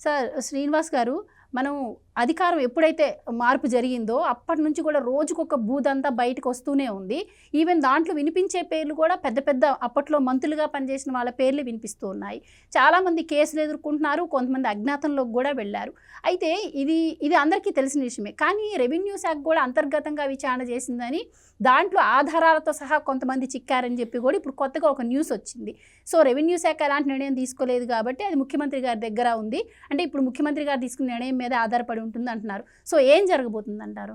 Sir Srinivas గారు, మనం అధికారం ఎప్పుడైతే మార్పు జరిగిందో అప్పటి నుంచి కూడా రోజుకొక బూదంతా బయటకు వస్తూనే ఉంది. ఈవెన్ దాంట్లో వినిపించే పేర్లు కూడా పెద్ద పెద్ద అప్పట్లో మంత్రులుగా పనిచేసిన వాళ్ళ పేర్లు వినిపిస్తూ ఉన్నాయి. చాలామంది కేసులు ఎదుర్కొంటున్నారు, కొంతమంది అజ్ఞాతంలోకి కూడా వెళ్ళారు. అయితే ఇది అందరికీ తెలిసిన విషయమే. కానీ రెవెన్యూ శాఖ కూడా అంతర్గతంగా విచారణ చేసిందని, దాంట్లో ఆధారాలతో సహా కొంతమంది చిక్కారని చెప్పి కూడా ఇప్పుడు కొత్తగా ఒక న్యూస్ వచ్చింది. సో రెవెన్యూ శాఖ ఎలాంటి నిర్ణయం తీసుకోలేదు కాబట్టి అది ముఖ్యమంత్రి గారి దగ్గర ఉంది. అంటే ఇప్పుడు ముఖ్యమంత్రి గారు తీసుకున్న నిర్ణయం మీద ఆధారపడి ఉంటుంది అంటున్నారు. సో ఏం జరగబోతుంది అంటారు?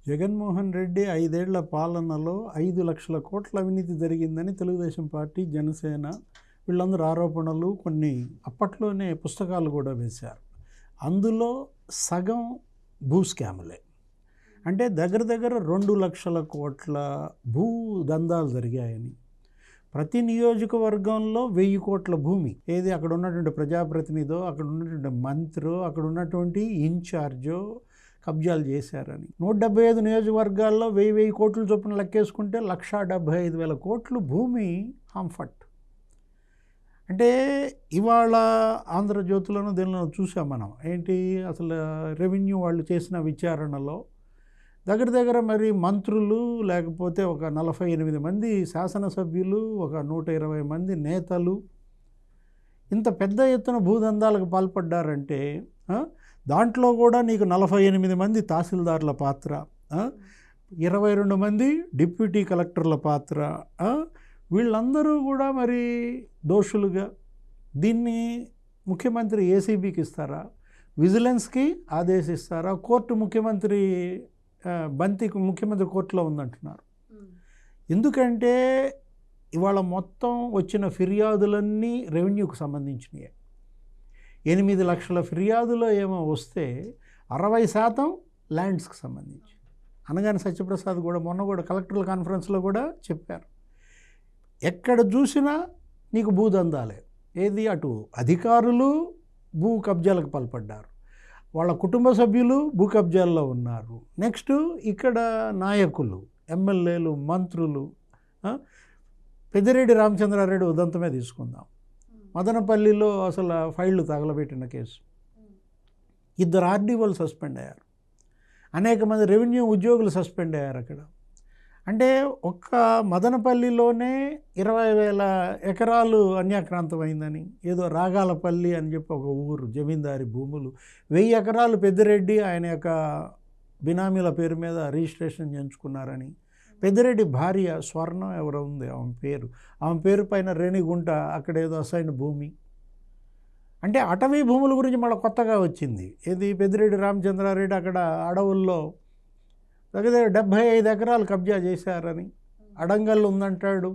జగన్మోహన్ రెడ్డి 5 ఏళ్ల పాలనలో 5 లక్షల కోట్ల అవినీతి జరిగిందని తెలుగుదేశం పార్టీ, జనసేన వీళ్ళందరూ ఆరోపణలు కొన్ని అప్పట్లోనే పుస్తకాలు కూడా వేశారు. అందులో సగం భూ స్కాములే. అంటే దగ్గర 2 లక్షల కోట్ల భూ దందాలు జరిగాయని, ప్రతి నియోజకవర్గంలో 1000 కోట్ల భూమి ఏది అక్కడ ఉన్నటువంటి ప్రజాప్రతినిధో, అక్కడ ఉన్నటువంటి మంత్రో, అక్కడ ఉన్నటువంటి ఇన్ఛార్జో కబ్జాలు చేశారని, 175 నియోజకవర్గాల్లో 1000 కోట్ల చొప్పున లెక్కేసుకుంటే 1,75,000 కోట్లు భూమి హాంఫట్. అంటే ఇవాళ ఆంధ్రజ్యోతిలోనూ దీనిలో చూసాం మనం. ఏంటి అసలు రెవెన్యూ వాళ్ళు చేసిన విచారణలో దగ్గర మరి మంత్రులు, లేకపోతే ఒక 48 మంది శాసనసభ్యులు, ఒక 120 మంది నేతలు ఇంత పెద్ద ఎత్తున భూదందాలకు పాల్పడ్డారంటే, దాంట్లో కూడా నీకు 48 మంది తహసీల్దార్ల పాత్ర, 22 మంది డిప్యూటీ కలెక్టర్ల పాత్ర, వీళ్ళందరూ కూడా మరి దోషులుగా. దీన్ని ముఖ్యమంత్రి ఏసీబీకి ఇస్తారా, విజిలెన్స్కి ఆదేశిస్తారా, కోర్టు ముఖ్యమంత్రి బంతికి ముఖ్యమంత్రి కోర్టులో ఉందంటున్నారు. ఎందుకంటే ఇవాళ మొత్తం వచ్చిన ఫిర్యాదులన్నీ రెవెన్యూకి సంబంధించినవి. 8 లక్షల ఫిర్యాదులో ఏమో వస్తే 60% ల్యాండ్స్కి సంబంధించి. అనగానే సత్యప్రసాద్ కూడా మొన్న కూడా కలెక్టర్ల కాన్ఫరెన్స్లో కూడా చెప్పారు, ఎక్కడ చూసినా నీకు భూదందాలే. ఏది అటు అధికారులు భూ కబ్జాలకు పాల్పడ్డారు, వాళ్ళ కుటుంబ సభ్యులు భూ కబ్జాల్లో ఉన్నారు. నెక్స్ట్ ఇక్కడ నాయకులు, ఎమ్మెల్యేలు, మంత్రులు. పెద్దిరెడ్డి రామచంద్రారెడ్డి ఉదంతమే తీసుకుందాం. మదనపల్లిలో అసలు ఫైళ్లు తగలబెట్టిన కేసు, 2 ఆర్డీఓలు సస్పెండ్ అయ్యారు, అనేక మంది రెవెన్యూ ఉద్యోగులు సస్పెండ్ అయ్యారు అక్కడ. అంటే ఒక్క మదనపల్లిలోనే 20,000 ఎకరాలు అన్యాక్రాంతమైందని, ఏదో రాగాలపల్లి అని చెప్పి ఒక ఊరు జమీందారి భూములు 1000 ఎకరాలు పెద్దిరెడ్డి ఆయన యొక్క బినామీల పేరు మీద రిజిస్ట్రేషన్ చేయించుకున్నారని, పెద్దిరెడ్డి భార్య స్వర్ణం ఎవరో ఉంది ఆమె పేరు పైన రేణిగుంట అక్కడ ఏదో అసైన్ భూమి. అంటే అటవీ భూముల గురించి మళ్ళీ కొత్తగా వచ్చింది. ఏది పెద్దిరెడ్డి రామచంద్రారెడ్డి అక్కడ అడవుల్లో దగ్గర 75 ఎకరాలు కబ్జా చేశారని, అడంగల్ ఉందంటాడు,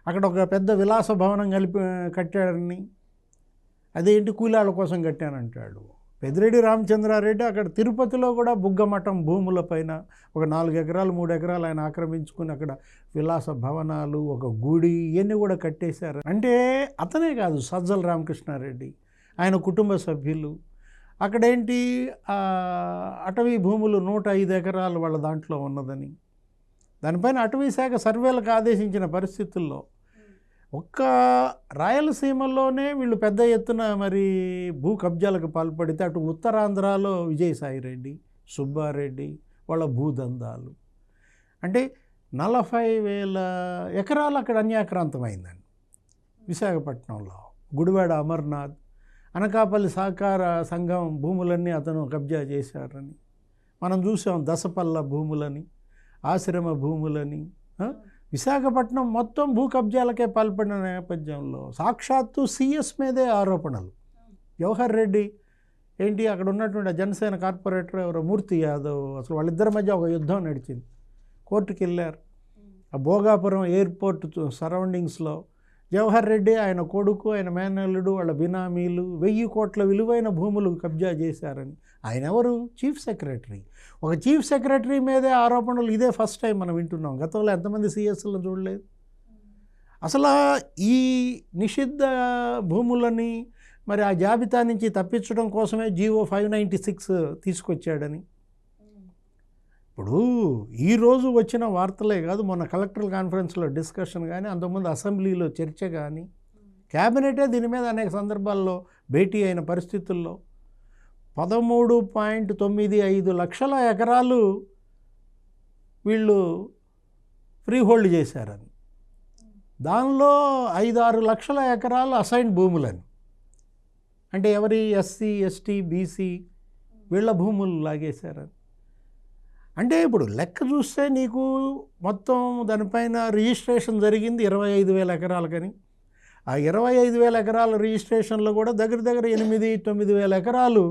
అక్కడ ఒక పెద్ద విలాస భవనం కట్టాడని, అదేంటి కూలాళ్ళ కోసం కట్టానంటాడు. పెద్దిరెడ్డి రామచంద్రారెడ్డి అక్కడ తిరుపతిలో కూడా బుగ్గమఠం భూములపైన ఒక 4 ఎకరాలు 3 ఎకరాలు ఆయన ఆక్రమించుకుని అక్కడ విలాస భవనాలు, ఒక గుడి, ఇవన్నీ కూడా కట్టేశారు. అంటే అతనే కాదు, సజ్జల రామకృష్ణారెడ్డి, ఆయన కుటుంబ సభ్యులు అక్కడేంటి అటవీ భూములు 105 ఎకరాలు వాళ్ళ దాంట్లో ఉన్నదని, దానిపైన అటవీ శాఖ సర్వేలకు ఆదేశించిన పరిస్థితుల్లో ఒక్క రాయలసీమలోనే వీళ్ళు పెద్ద ఎత్తున మరి భూ కబ్జాలకు పాల్పడితే, అటు ఉత్తరాంధ్రలో విజయసాయిరెడ్డి, సుబ్బారెడ్డి వాళ్ళ భూదందాలు. అంటే 40,000 ఎకరాలు అక్కడ అన్యాక్రాంతమైందండి. విశాఖపట్నంలో గుడివాడ అమర్నాథ్, అనకాపల్లి సహకార సంఘం భూములన్నీ అతను కబ్జా చేశారని మనం చూసాం. దసపల్ల భూములని, ఆశ్రమ భూములని, విశాఖపట్నం మొత్తం భూ కబ్జాలకే పాల్పడిన నేపథ్యంలో సాక్షాత్తు సిఎస్ మీదే ఆరోపణలు. జవహర్ రెడ్డి ఏంటి అక్కడ ఉన్నటువంటి జనసేన కార్పొరేటర్ ఎవరో మూర్తి యాదవ్, అసలు వాళ్ళిద్దరి మధ్య ఒక యుద్ధం నడిచింది. కోర్టుకి వెళ్ళారు. ఆ భోగాపురం ఎయిర్పోర్ట్ సరౌండింగ్స్లో జవహర్ రెడ్డి, ఆయన కొడుకు, ఆయన మేనల్లుడు, వాళ్ళ బినామీలు 1000 కోట్ల విలువైన భూములు కబ్జా చేశారని. ఆయన ఎవరు? Chief secretary. ఒక చీఫ్ సెక్రటరీ మీదే ఆరోపణలు ఇదే ఫస్ట్ టైం మనం వింటున్నాం. గతంలో ఎంతమంది సిఎస్లను చూడలేదు. అసలు ఈ నిషిద్ధ భూములని మరి ఆ జాబితా నుంచి తప్పించడం కోసమే జీవో 596 తీసుకొచ్చాడని. ఇప్పుడు ఈరోజు వచ్చిన వార్తలే కాదు, మొన్న కలెక్టర్ కాన్ఫరెన్స్లో డిస్కషన్ కానీ, అంతకుముందు అసెంబ్లీలో చర్చ కానీ, క్యాబినెటే దీని మీద అనేక సందర్భాల్లో భేటీ అయిన పరిస్థితుల్లో 13.95 లక్షల ఎకరాలు వీళ్ళు ఫ్రీ హోల్డ్ చేశారని, దానిలో 5-6 లక్షల ఎకరాలు అసైన్ భూములని, అంటే ఎవరి ఎస్సీ ఎస్టీ బీసీ వీళ్ళ భూములు లాగేశారని. అంటే ఇప్పుడు లెక్క చూస్తే నీకు మొత్తం దానిపైన రిజిస్ట్రేషన్ జరిగింది 25,000 ఎకరాలకని. ఆ 25,000 ఎకరాల రిజిస్ట్రేషన్లో కూడా దగ్గర దగ్గర 8-9 ఎకరాలు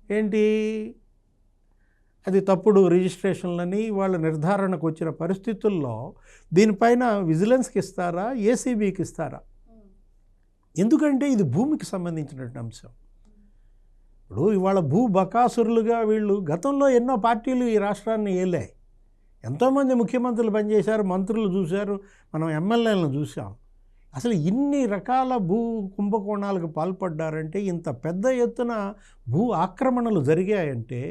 ఏంటి అది తప్పుడు రిజిస్ట్రేషన్లని వాళ్ళ నిర్ధారణకు వచ్చిన పరిస్థితుల్లో దీనిపైన విజిలెన్స్కి ఇస్తారా, ఏసీబీకి ఇస్తారా? ఎందుకంటే ఇది భూమికి సంబంధించినటువంటి అంశం. ఇప్పుడు ఇవాళ భూ బకాసురులుగా వీళ్ళు గతంలో ఎన్నో పార్టీలు ఈ రాష్ట్రాన్ని ఏలాయి, ఎంతోమంది ముఖ్యమంత్రులు పనిచేశారు, మంత్రులు చూశారు, మనం ఎమ్మెల్యేలను చూసాం. అసలు ఇన్ని రకాల భూ కుంభకోణాలకు పాల్పడ్డారంటే, ఇంత పెద్ద ఎత్తున భూ ఆక్రమణలు జరిగాయంటే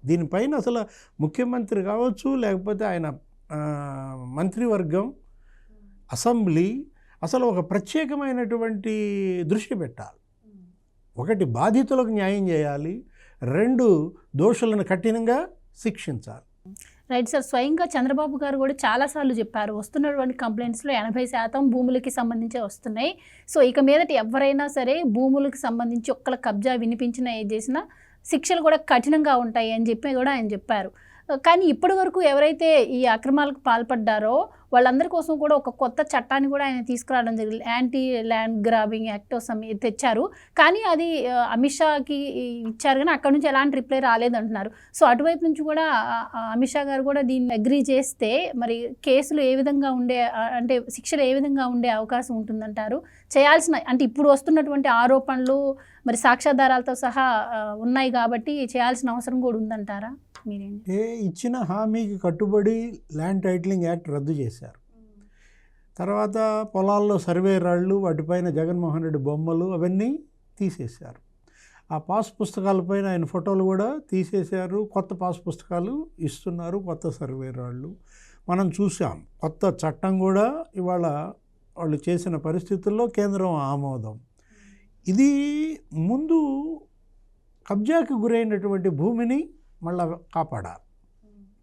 దీనిపైన అసలు ముఖ్యమంత్రి కావచ్చు, లేకపోతే ఆయన మంత్రివర్గం, అసెంబ్లీ అసలు ఒక ప్రత్యేకమైనటువంటి దృష్టి పెట్టాలి. ఒకటి, బాధితులకు న్యాయం చేయాలి, 2 దోషులను కఠినంగా శిక్షించాలి. రైట్ సార్, స్వయంగా చంద్రబాబు గారు కూడా చాలాసార్లు చెప్పారు, వస్తున్నటువంటి కంప్లైంట్స్లో 80% భూములకి సంబంధించే వస్తున్నాయి. సో ఇక మీదట ఎవరైనా సరే భూములకు సంబంధించి ఒక్కల కబ్జా వినిపించినా ఏది చేసినా శిక్షలు కూడా కఠినంగా ఉంటాయి అని చెప్పి కూడా ఆయన చెప్పారు. కానీ ఇప్పటి వరకు ఎవరైతే ఈ అక్రమాలకు పాల్పడ్డారో వాళ్ళందరి కోసం కూడా ఒక కొత్త చట్టాన్ని కూడా ఆయన తీసుకురావడం జరిగింది, యాంటీ ల్యాండ్ గ్రాబింగ్ యాక్ట్ తెచ్చారు. కానీ అది అమిత్ షాకి ఇచ్చారు, కానీ అక్కడ నుంచి ఎలాంటి రిప్లై రాలేదంటున్నారు. సో అటువైపు నుంచి కూడా అమిత్ షా గారు కూడా దీన్ని అగ్రీ చేస్తే మరి కేసులు ఏ విధంగా ఉండే, అంటే శిక్షలు ఏ విధంగా ఉండే అవకాశం ఉంటుందంటారు? చేయాల్సిన, అంటే ఇప్పుడు వస్తున్నటువంటి ఆరోపణలు మరి సాక్ష్యాధారాలతో సహా ఉన్నాయి కాబట్టి చేయాల్సిన అవసరం కూడా ఉందంటారా? మీరేంటి? ఇచ్చిన హామీకి కట్టుబడి ల్యాండ్ టైటిలింగ్ యాక్ట్ రద్దు చేశారు. తర్వాత పొలాల్లో సర్వే రాళ్ళు, వాటిపైన జగన్మోహన్ రెడ్డి బొమ్మలు అవన్నీ తీసేశారు. ఆ పాస్ పుస్తకాలపైన ఆయన ఫోటోలు కూడా తీసేశారు. కొత్త పాస్ పుస్తకాలు ఇస్తున్నారు, కొత్త సర్వే రాళ్ళు మనం చూసాం. కొత్త చట్టం కూడా ఇవాళ వాళ్ళు చేసిన పరిస్థితుల్లో కేంద్రం ఆమోదం. ఇది ముందు కబ్జాకి గురైనటువంటి భూమిని మళ్ళీ కాపాడాలి,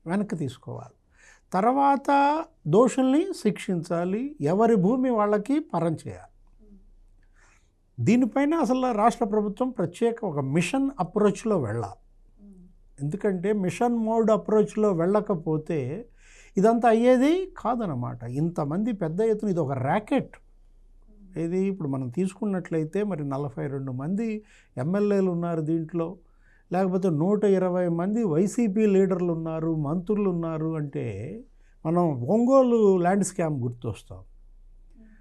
వెనక్కి తీసుకోవాలి. తర్వాత దోషుల్ని శిక్షించాలి, ఎవరి భూమి వాళ్ళకి పరం చేయాలి. దీనిపైన అసలు రాష్ట్ర ప్రభుత్వం ప్రత్యేక ఒక మిషన్ అప్రోచ్లో వెళ్ళాలి. ఎందుకంటే మిషన్ మోడ్ అప్రోచ్లో వెళ్ళకపోతే ఇదంతా అయ్యేది కాదనమాట. ఇంతమంది పెద్ద ఎత్తున ఇది ఒక ర్యాకెట్. ఇది ఇప్పుడు మనం తీసుకున్నట్లయితే మరి 42 మంది ఎమ్మెల్యేలు ఉన్నారు దీంట్లో, లేకపోతే 120 మంది వైసీపీ లీడర్లు ఉన్నారు, మంత్రులు ఉన్నారు. అంటే మనం ఒంగోలు ల్యాండ్ స్కామ్ గుర్తొస్తాం.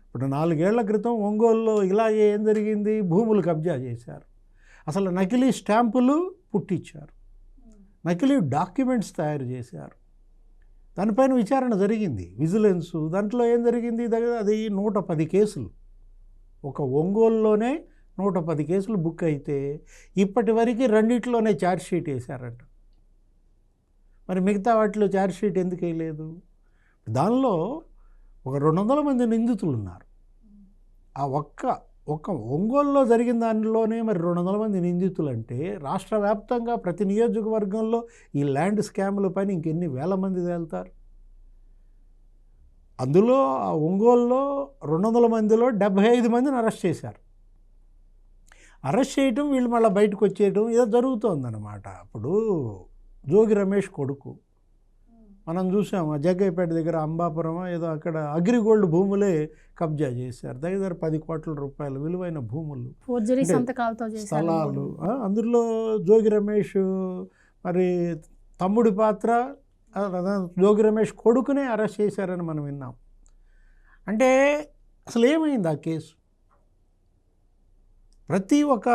ఇప్పుడు 4 ఏళ్ల క్రితం ఒంగోలులో ఇలా ఏం జరిగింది, భూములు కబ్జా చేశారు, అసలు నకిలీ స్టాంపులు పుట్టించారు, నకిలీ డాక్యుమెంట్స్ తయారు చేశారు. దానిపైన విచారణ జరిగింది, విజిలెన్స్. దాంట్లో ఏం జరిగింది, అది 110 కేసులు, ఒక ఒంగోలులోనే 110 కేసులు బుక్ అయితే ఇప్పటి వరకు 2 ఛార్జ్షీట్ వేశారంట. మరి మిగతా వాటిలో ఛార్జ్షీట్ ఎందుకు వేయలేదు? దానిలో ఒక 200 మంది నిందితులు ఉన్నారు. ఆ ఒక్క ఒంగోలులో జరిగిన దానిలోనే మరి 200 మంది నిందితులు అంటే రాష్ట్ర వ్యాప్తంగా ప్రతి నియోజకవర్గంలో ఈ ల్యాండ్ స్కాముల పైన ఇంకెన్ని వేల మంది తేలుతారు. అందులో ఆ ఒంగోలులో 200 మందిలో 75 మందిని అరెస్ట్ చేశారు. అరెస్ట్ చేయటం, వీళ్ళు మళ్ళీ బయటకు వచ్చేయటం ఏదో జరుగుతోందన్నమాట. ఇప్పుడు జోగి రమేష్ కొడుకు మనం చూసాము, జగ్గయ్యపేట దగ్గర అంబాపురం ఏదో అక్కడ అగ్రిగోల్డ్ భూములే కబ్జా చేశారు, దగ్గర 10 కోట్ల రూపాయల విలువైన భూములు, స్థలాలు. అందులో జోగి రమేష్ మరి తమ్ముడి పాత్ర, జోగి రమేష్ కొడుకునే అరెస్ట్ చేశారని మనం విన్నాం. అంటే అసలు ఏమైంది ఆ కేసు? ప్రతి ఒక్క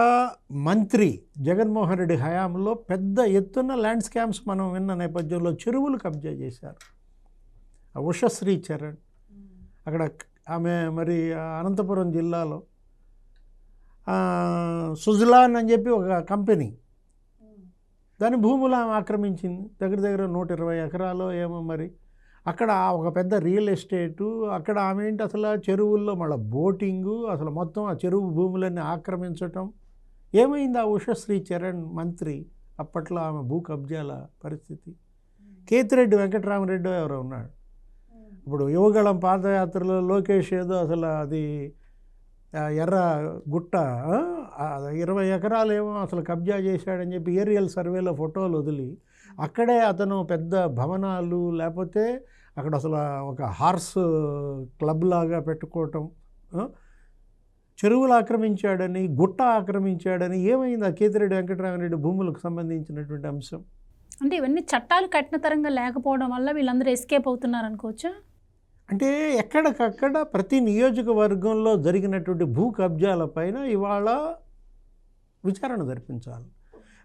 మంత్రి జగన్మోహన్ రెడ్డి హయాంలో పెద్ద ఎత్తున ల్యాండ్ స్కామ్స్ మనం విన్న నేపథ్యంలో చెరువులు కబ్జా చేశారు. ఉషశ్రీ చరణ్ అక్కడ ఆమె మరి అనంతపురం జిల్లాలో సుజలాన్ అని చెప్పి ఒక కంపెనీ, దాని భూములు ఆమె ఆక్రమించింది, దగ్గర దగ్గర 120 ఎకరాలు ఏమో. మరి అక్కడ ఒక పెద్ద రియల్ ఎస్టేటు, అక్కడ ఆమె ఏంటి అసలు చెరువుల్లో మళ్ళీ బోటింగు, అసలు మొత్తం ఆ చెరువు భూములన్నీ ఆక్రమించటం. ఏమైంది ఆ ఉషశ్రీ చరణ్ మంత్రి అప్పట్లో ఆమె భూ కబ్జాల పరిస్థితి? కేతిరెడ్డి వెంకటరామరెడ్డి ఎవరో ఉన్నాడు. ఇప్పుడు యువగళం పాదయాత్రలో లోకేష్ ఏదో అసలు అది ఎర్ర గుట్ట 20 ఎకరాలు ఏమో అసలు కబ్జా చేశాడని చెప్పి ఏరియల్ సర్వేలో ఫోటోలు వదిలి అక్కడే అతను పెద్ద భవనాలు, లేకపోతే అక్కడ అసలు ఒక హార్స్ క్లబ్ లాగా పెట్టుకోవటం, చెరువులు ఆక్రమించాడని, గుట్ట ఆక్రమించాడని. ఏమైంది ఆ కేతిరెడ్డి వెంకటరామరెడ్డి భూములకు సంబంధించినటువంటి అంశం? అంటే ఇవన్నీ చట్టాలు కఠిన తరంగా లేకపోవడం వల్ల వీళ్ళందరూ ఎస్కేప్ అవుతున్నారు అనుకోవచ్చా? అంటే ఎక్కడికక్కడ ప్రతి నియోజకవర్గంలో జరిగినటువంటి భూ కబ్జాల పైన ఇవాళ విచారణ జరిపించాలి.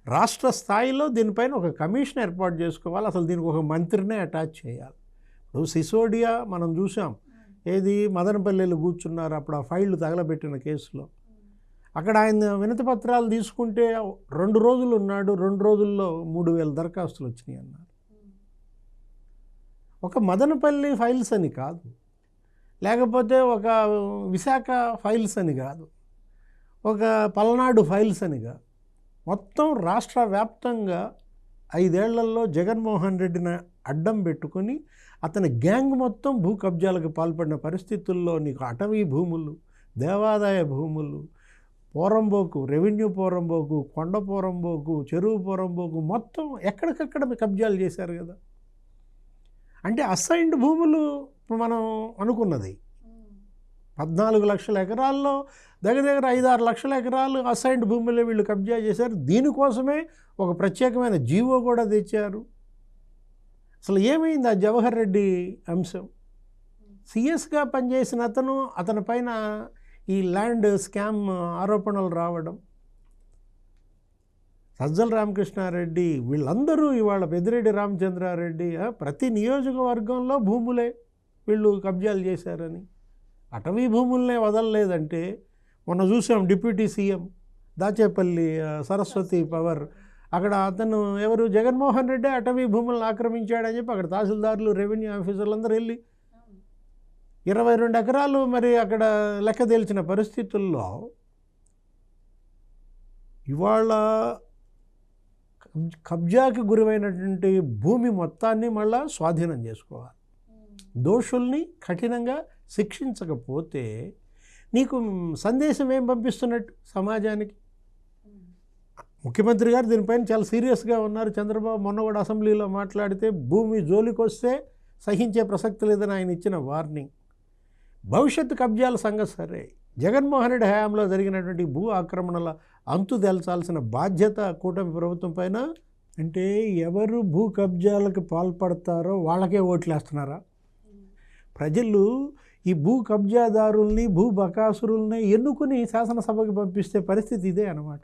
రాష్ట్ర స్థాయిలో దీనిపైన ఒక కమిషన్ ఏర్పాటు చేసుకోవాలి. అసలు దీనికి ఒక మంత్రినే అటాచ్ చేయాలి. ఇప్పుడు సిసోడియా మనం చూసాం, ఏది మదనపల్లెలు కూర్చున్నారు అప్పుడు ఆ ఫైళ్ళు తగలబెట్టిన కేసులో. అక్కడ ఆయన వినతి పత్రాలు తీసుకుంటే 2 రోజులు ఉన్నాడు, 2 రోజుల్లో 3000 దరఖాస్తులు వచ్చినాయి అన్నారు. ఒక మదనపల్లి ఫైల్స్ అని కాదు, లేకపోతే ఒక విశాఖ ఫైల్స్ అని కాదు, ఒక పల్నాడు ఫైల్స్ అని కాదు, మొత్తం రాష్ట్ర వ్యాప్తంగా 5 ఏళ్లలో జగన్మోహన్ రెడ్డిని అడ్డం పెట్టుకొని అతని గ్యాంగ్ మొత్తం భూ కబ్జాలకు పాల్పడిన పరిస్థితుల్లో నీకు అటవీ భూములు, దేవాదాయ భూములు, పోరంబోకు, రెవెన్యూ పోరంబోకు, కొండ పోరంబోకు, చెరువు పోరంబోకు మొత్తం ఎక్కడికక్కడ కబ్జాలు చేశారు కదా. అంటే అసైన్డ్ భూములు మనం అనుకున్నది 14 లక్షల ఎకరాల్లో దగ్గర 5-6 లక్షల ఎకరాలు అసైన్డ్ భూములే వీళ్ళు కబ్జా చేశారు. దీనికోసమే ఒక ప్రత్యేకమైన జీవో కూడా తెచ్చారు. అసలు ఏమైంది ఆ జవహర్ రెడ్డి అంశం? సిఎస్గా పనిచేసిన అతని పైన ఈ ల్యాండ్ స్కామ్ ఆరోపణలు రావడం, సజ్జల రామకృష్ణారెడ్డి వీళ్ళందరూ ఇవాళ పెద్దిరెడ్డి రామచంద్రారెడ్డి ప్రతి నియోజకవర్గంలో భూములే వీళ్ళు కబ్జాలు చేశారని, అటవీ భూములనే వదలలేదంటే మొన్న చూసాం deputy CM Dachepalli Saraswati power, అక్కడ అతను ఎవరు జగన్మోహన్ రెడ్డి అటవీ భూములను ఆక్రమించాడని చెప్పి అక్కడ తహసీల్దారులు, రెవెన్యూ ఆఫీసర్లు అందరూ వెళ్ళి 22 ఎకరాలు మరి అక్కడ లెక్క తేల్చిన పరిస్థితుల్లో ఇవాళ కబ్జాకి గురైనటువంటి భూమి మొత్తాన్ని మళ్ళా స్వాధీనం చేసుకోవాలి. దోషుల్ని కఠినంగా శిక్షించకపోతే నీకు సందేశం ఏం పంపిస్తున్నట్టు సమాజానికి? ముఖ్యమంత్రి గారు దీనిపైన చాలా సీరియస్గా ఉన్నారు. చంద్రబాబు మొన్న కూడా అసెంబ్లీలో మాట్లాడితే భూమి జోలికి వస్తే సహించే ప్రసక్తి లేదని ఆయన ఇచ్చిన వార్నింగ్. భవిష్యత్తు కబ్జాల సంగతి సరే, జగన్మోహన్ రెడ్డి హయాంలో జరిగినటువంటి భూ ఆక్రమణల అంతు తెల్చాల్సిన బాధ్యత కూటమి ప్రభుత్వం పైన. అంటే ఎవరు భూ కబ్జాలకు పాల్పడతారో వాళ్ళకే ఓట్లేస్తున్నారా? ప్రజలు ఈ భూ కబ్జాదారుల్ని, భూ బకాసురుల్ని ఎన్నుకుని శాసనసభకి పంపిస్తే పరిస్థితి ఇదే అన్నమాట.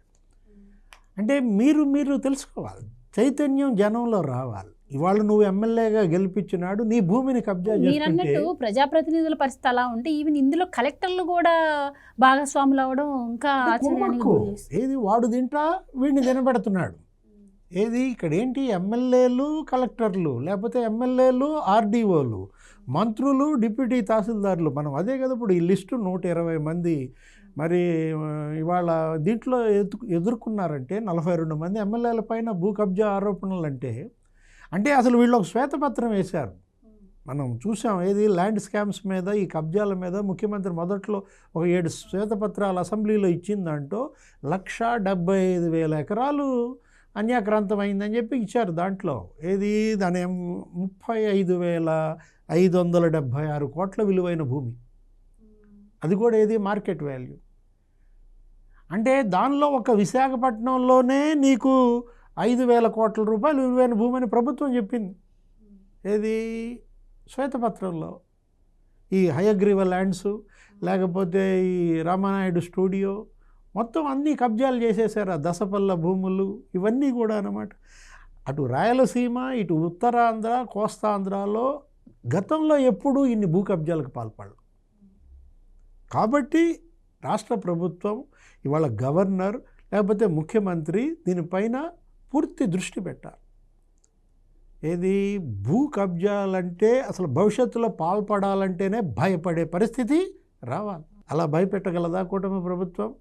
అంటే మీరు తెలుసుకోవాలి, చైతన్యం జనంలో రావాలి. ఇవాళ నువ్వు ఎమ్మెల్యేగా గెలిపించినాడు, నీ భూమిని కబ్జా చేసుకుంటే ప్రజాప్రతినిధుల పరిస్థితి అలా ఉంటే ఈవెన్ ఇందులో కలెక్టర్లు కూడా భాగస్వాములు అవడం ఇంకా ఏది వాడు తింటా వీడిని తినబెడుతున్నాడు. ఏది ఇక్కడ ఏంటి ఎమ్మెల్యేలు కలెక్టర్లు, లేకపోతే ఎమ్మెల్యేలు ఆర్డీఓలు, మంత్రులు డిప్యూటీ తహసీల్దార్లు. మనం అదే కదా ఇప్పుడు ఈ లిస్టు 120 మంది మరి ఇవాళ దీంట్లో ఎదుర్కొన్నారంటే 42 మంది ఎమ్మెల్యేల పైన భూ కబ్జా ఆరోపణలు. అంటే అసలు వీళ్ళు ఒక శ్వేతపత్రం వేశారు. మనం చూసాం ఏది ల్యాండ్ స్కామ్స్ మీద, ఈ కబ్జాల మీద ముఖ్యమంత్రి మొదట్లో ఒక 7 శ్వేతపత్రాలు అసెంబ్లీలో ఇచ్చిందంటూ 1,75,000 ఎకరాలు అన్యాక్రాంతమైందని చెప్పి ఇచ్చారు. దాంట్లో ఏది దాని 35,576 కోట్ల విలువైన భూమి, అది కూడా ఏది మార్కెట్ వాల్యూ. అంటే దానిలో ఒక విశాఖపట్నంలోనే నీకు 5,000 కోట్ల రూపాయలు విలువైన భూమి అని ప్రభుత్వం చెప్పింది. ఏది శ్వేతపత్రంలో. ఈ హయగ్రీవ ల్యాండ్స్, లేకపోతే ఈ రామానాయుడు స్టూడియో మొత్తం అన్నీ కబ్జాలు చేసేసారు. ఆ దసపల్ల భూములు ఇవన్నీ కూడా అన్నమాట. అటు రాయలసీమ, ఇటు ఉత్తరాంధ్ర, కోస్తాంధ్రలో గతంలో ఎప్పుడూ ఇన్ని భూ కబ్జాలకు పాల్పడరు. కాబట్టి రాష్ట్ర ప్రభుత్వం ఇవాళ గవర్నర్ లేకపోతే ముఖ్యమంత్రి దీనిపైన పూర్తి దృష్టి పెట్టాలి. ఏది భూ కబ్జాలంటే అసలు భవిష్యత్తులో పాల్పడాలంటేనే భయపడే పరిస్థితి రావాలి. అలా భయపెట్టగలదా కూటమి ప్రభుత్వం?